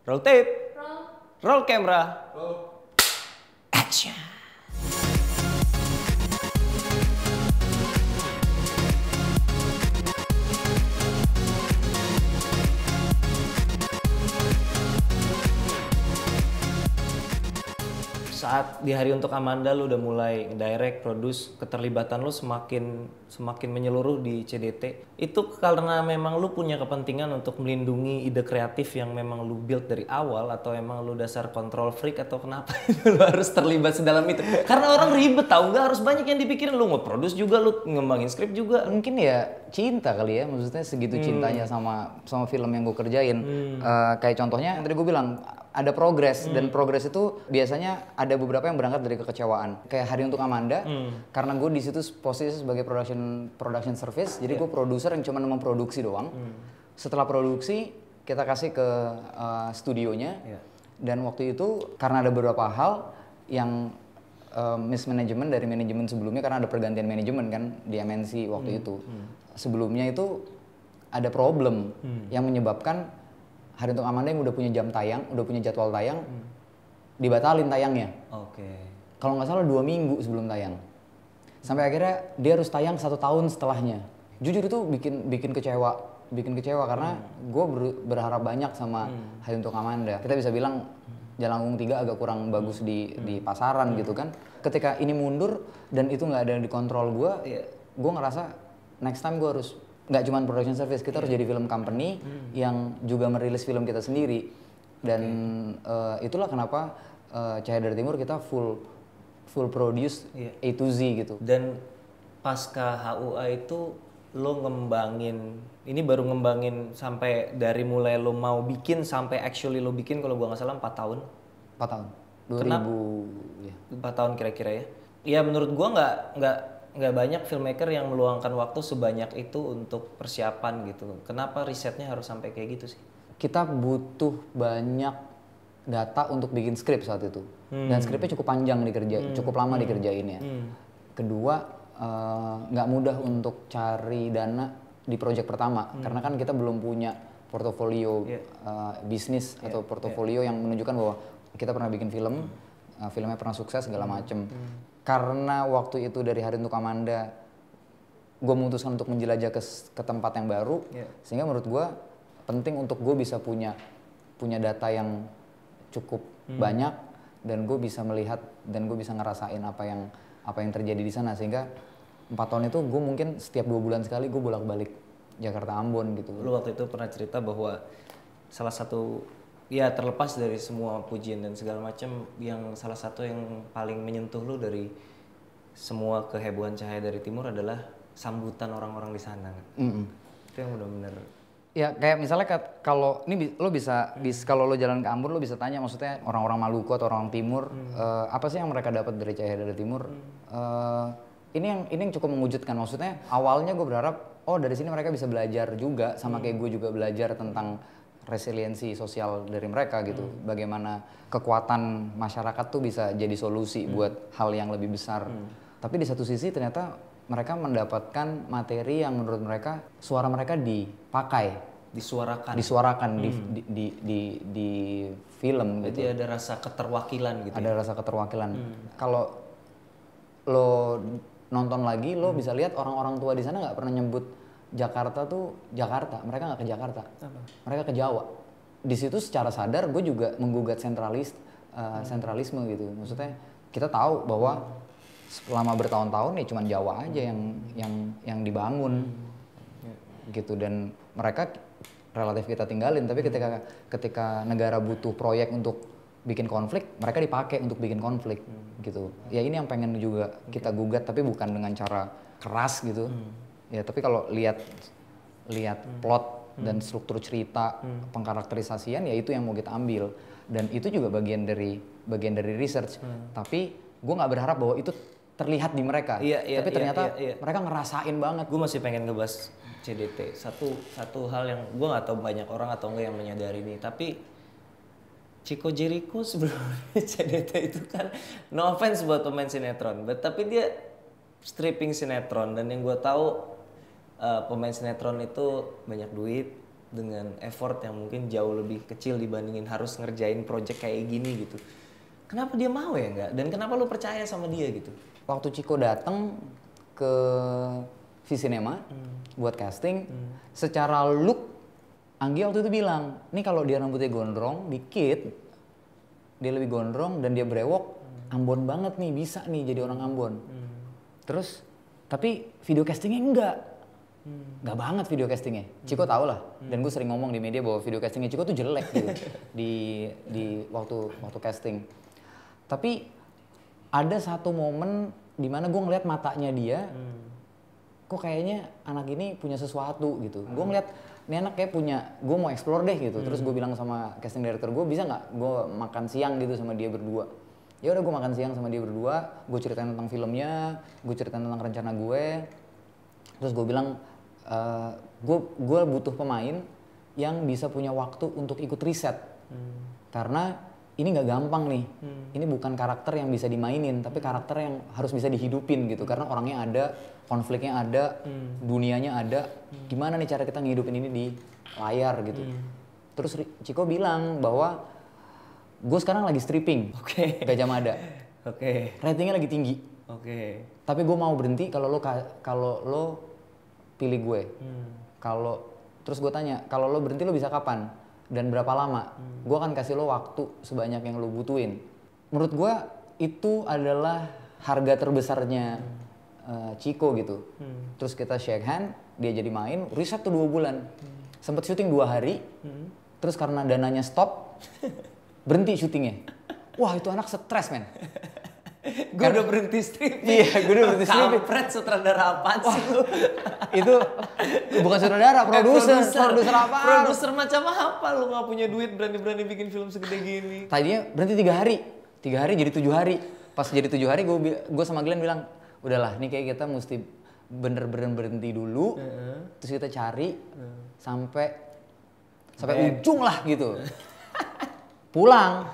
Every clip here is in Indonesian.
Roll tape. Roll camera. Action. Saat di Hari Untuk Amanda lu udah mulai direct, produce, keterlibatan lu semakin menyeluruh di CDT. Itu karena memang lu punya kepentingan untuk melindungi ide kreatif yang memang lu build dari awal, atau emang lu dasar control freak, atau kenapa lu harus terlibat sedalam itu? Karena orang ribet tau, nggak harus banyak yang dipikirin, lu nge-produce juga, lu ngembangin skrip juga. Mungkin ya cinta kali ya, maksudnya segitu cintanya sama film yang gue kerjain. Kayak contohnya yang tadi gue bilang, ada progres, dan progres itu biasanya ada beberapa yang berangkat dari kekecewaan. Kayak Hari Untuk Amanda, karena gue di situ posisi sebagai production service, jadi gue produser yang cuma memproduksi doang. Setelah produksi kita kasih ke studionya, dan waktu itu karena ada beberapa hal yang mismanagement dari manajemen sebelumnya, karena ada pergantian manajemen kan di MNC waktu itu. Sebelumnya itu ada problem yang menyebabkan Hari Untuk Amanda yang udah punya jam tayang, udah punya jadwal tayang, dibatalin tayangnya. Oke. Kalau nggak salah 2 minggu sebelum tayang. Sampai akhirnya dia harus tayang 1 tahun setelahnya. Jujur itu bikin kecewa karena gue berharap banyak sama Hari Untuk Amanda. Kita bisa bilang Jalangkung 3 agak kurang bagus di pasaran gitu kan. Ketika ini mundur dan itu nggak ada di kontrol gue ngerasa next time gue harus nggak cuma production service, kita harus jadi film company yang juga merilis film kita sendiri. Dan itulah kenapa Cahaya Dari Timur kita full produce A to Z gitu. Dan pasca HUA itu lo baru ngembangin sampai dari mulai lo mau bikin sampai actually lo bikin, kalau gua nggak salah 4 tahun. 4 tahun. 2000 Kenapa? Ya. 4 tahun kira-kira ya. Ya menurut gua nggak banyak filmmaker yang meluangkan waktu sebanyak itu untuk persiapan gitu. Kenapa risetnya harus sampai kayak gitu sih? Kita butuh banyak data untuk bikin skrip saat itu. Dan skripnya cukup panjang dikerjain, cukup lama dikerjainnya. Kedua, nggak mudah untuk cari dana di project pertama, karena kan kita belum punya portofolio bisnis atau portofolio yang menunjukkan bahwa kita pernah bikin film, filmnya pernah sukses segala macem. Karena waktu itu dari Hari Untuk Amanda, gue memutuskan untuk menjelajah ke tempat yang baru, sehingga menurut gue penting untuk gue bisa punya data yang cukup banyak, dan gue bisa melihat dan gue bisa ngerasain apa yang terjadi di sana. Sehingga 4 tahun itu gue mungkin setiap 2 bulan sekali gue bolak-balik Jakarta Ambon gitu. Lu waktu itu pernah cerita bahwa salah satu, ya terlepas dari semua pujian dan segala macam, yang salah satu yang paling menyentuh lu dari semua kehebohan Cahaya Dari Timur adalah sambutan orang-orang di sana. Itu yang benar-benar. Ya kayak misalnya kalau ini lo bisa kalau lo jalan ke Ambon lo bisa tanya, maksudnya orang-orang Maluku atau orang Timur, apa sih yang mereka dapat dari Cahaya Dari Timur? Ini yang cukup mengejutkan. Maksudnya awalnya gue berharap dari sini mereka bisa belajar juga, sama kayak gue juga belajar tentang resiliensi sosial dari mereka gitu. Bagaimana kekuatan masyarakat tuh bisa jadi solusi buat hal yang lebih besar. Tapi di satu sisi ternyata mereka mendapatkan materi yang menurut mereka suara mereka dipakai, disuarakan di film. Jadi gitu. ada rasa keterwakilan gitu. Ada rasa keterwakilan. Kalau lo nonton lagi, lo bisa lihat orang-orang tua di sana nggak pernah nyebut Jakarta tuh Jakarta. Mereka nggak ke Jakarta. Mereka ke Jawa. Di situ secara sadar gue juga menggugat sentralisme gitu. Maksudnya kita tahu bahwa selama bertahun-tahun nih cuman Jawa aja yang dibangun gitu, dan mereka relatif kita tinggalin. Tapi ketika negara butuh proyek untuk bikin konflik, mereka dipakai untuk bikin konflik gitu. Ya ini yang pengen juga kita gugat, tapi bukan dengan cara keras gitu. Ya tapi kalau lihat plot dan struktur cerita, pengkarakterisasian, ya itu yang mau kita ambil, dan itu juga bagian dari research. Tapi gue nggak berharap bahwa itu terlihat di mereka, tapi ternyata mereka ngerasain banget. Gue masih pengen ngebahas CDT. Satu hal yang gue nggak tahu banyak orang atau enggak yang menyadari ini, tapi Chico Jericho sebelumnya CDT itu kan, no offense buat pemain sinetron, tapi dia stripping sinetron, dan yang gue tahu pemain sinetron itu banyak duit, dengan effort yang mungkin jauh lebih kecil dibandingin harus ngerjain project kayak gini gitu. Kenapa dia mau ya nggak? Dan kenapa lu percaya sama dia gitu? Waktu Ciko datang ke Visinema buat casting, secara look Anggi waktu itu bilang, nih kalau dia rambutnya gondrong dikit, dia lebih gondrong dan dia brewok, Ambon banget nih, bisa nih jadi orang Ambon. Terus, tapi video castingnya enggak. Enggak banget video castingnya. Ciko tau lah, dan gue sering ngomong di media bahwa video castingnya Ciko tuh jelek gitu di waktu casting. Tapi ada satu momen di mana gue ngeliat matanya dia, kok kayaknya anak ini punya sesuatu gitu. Gue ngeliat ini anak kayak punya, gue mau explore deh gitu. Terus gue bilang sama casting director gue, bisa nggak gue makan siang gitu sama dia berdua. Ya udah gue makan siang sama dia berdua, gue ceritain tentang filmnya, gue ceritain tentang rencana gue. Terus gue bilang, gue butuh pemain yang bisa punya waktu untuk ikut riset. Karena ini nggak gampang nih. Ini bukan karakter yang bisa dimainin, tapi karakter yang harus bisa dihidupin gitu. Karena orangnya ada, konfliknya ada, dunianya ada. Gimana nih cara kita ngehidupin ini di layar gitu. Terus Ciko bilang bahwa gue sekarang lagi stripping, Gajah Mada. Ratingnya lagi tinggi. Tapi gue mau berhenti kalau lo pilih gue. Terus gue tanya, kalau lo berhenti lo bisa kapan? Dan berapa lama? Gue akan kasih lo waktu sebanyak yang lo butuhin. Menurut gue itu adalah harga terbesarnya Ciko gitu. Terus kita shake hand, dia jadi main, riset tuh 2 bulan. Sempet syuting 2 hari, terus karena dananya stop, berhenti syutingnya. Wah itu anak stres men. Gue udah berhenti stripping. Iya, gue udah berhenti stripping. Kampret, sutradara apaan sih lu? Itu bukan sutradara, produser apa? Produser macam apa? Lu gak punya duit berani-berani bikin film segede gini. Tadinya berhenti 3 hari. 3 hari jadi 7 hari. Pas jadi 7 hari gue sama Glenn bilang, udahlah nih kayak kita mesti bener-bener berhenti dulu. Terus kita cari sampai ujung lah gitu. Pulang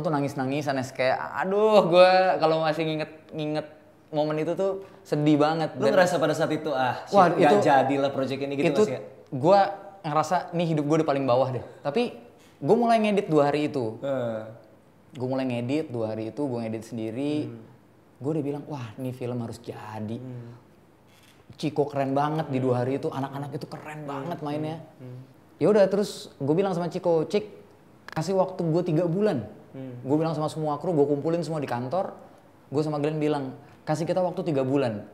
tuh nangis-nangisan kayak aduh gue kalau masih nginget momen itu tuh sedih banget. Lu ngerasa pada saat itu gak jadilah project ini gitu Mas ya? Gue ngerasa nih hidup gue udah paling bawah deh. Tapi gue mulai ngedit 2 hari itu. Gue mulai ngedit 2 hari itu, gue ngedit sendiri. Gue udah bilang wah nih film harus jadi. Ciko keren banget di 2 hari itu, anak-anak itu keren banget mainnya. Ya udah terus gue bilang sama Ciko, Cik kasih waktu gue 3 bulan. Gue bilang sama semua kru, gue kumpulin semua di kantor. Gue sama Glenn bilang, kasih kita waktu 3 bulan.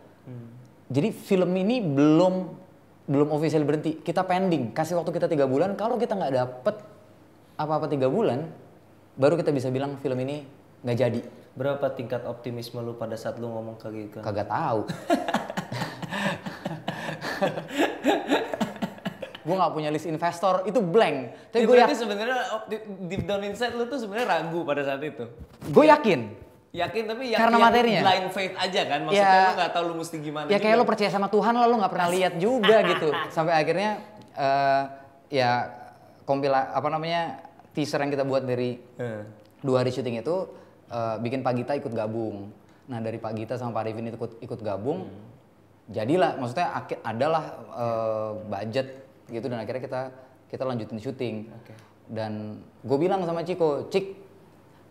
Jadi film ini belum official berhenti. Kita pending, kasih waktu kita 3 bulan. Kalau kita nggak dapet apa-apa 3 bulan, baru kita bisa bilang film ini nggak jadi. Berapa tingkat optimisme lu pada saat lu ngomong kayak gitu? Kagak tahu. Gue nggak punya list investor, itu blank. Tapi gue yakin sebenarnya deep down inside lu tuh sebenarnya ragu pada saat itu. Gue yakin. Tapi karena materinya blind faith aja kan, maksudnya lu nggak tahu lu mesti gimana. Ya kayak lu percaya sama Tuhan lah, lu nggak pernah lihat juga gitu. Sampai akhirnya teaser yang kita buat dari 2 hari syuting itu bikin Pak Gita ikut gabung. Nah dari Pak Gita sama Pak Arifin itu ikut gabung, jadilah maksudnya adalah budget gitu dan akhirnya kita lanjutin syuting. Dan gue bilang sama Ciko, Cik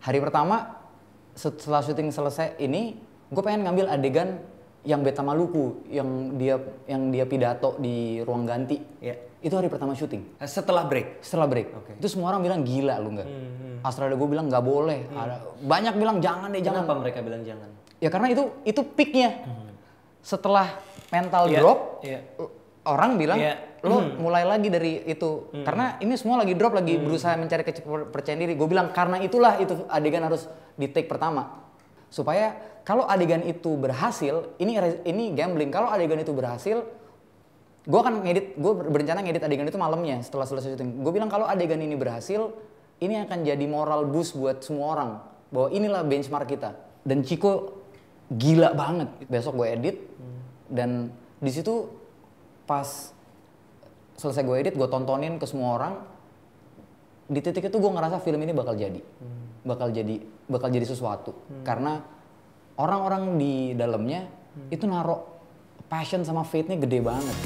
hari pertama setelah syuting selesai ini gue pengen ngambil adegan yang Beta Maluku yang dia pidato di ruang ganti. Itu hari pertama syuting. Setelah break. Itu semua orang bilang gila lu nggak. Astrada gue bilang nggak boleh. Banyak bilang jangan deh, jangan. Kenapa mereka bilang jangan? Ya karena itu peaknya. Setelah mental drop, orang bilang lo mulai lagi dari itu. Karena ini semua lagi drop, lagi berusaha mencari kepercayaan diri. Gue bilang karena itulah itu adegan harus di take pertama. Supaya kalau adegan itu berhasil, ini gambling. Kalau adegan itu berhasil, gue berencana ngedit adegan itu malamnya setelah selesai syuting. Gue bilang kalau adegan ini berhasil, ini akan jadi moral boost buat semua orang. Bahwa inilah benchmark kita. Dan Ciko gila banget. Besok gue edit dan di situ pas selesai gue edit, gue tontonin ke semua orang. Di titik itu gue ngerasa film ini bakal jadi sesuatu. Karena orang-orang di dalamnya itu naruh passion sama faith-nya gede banget.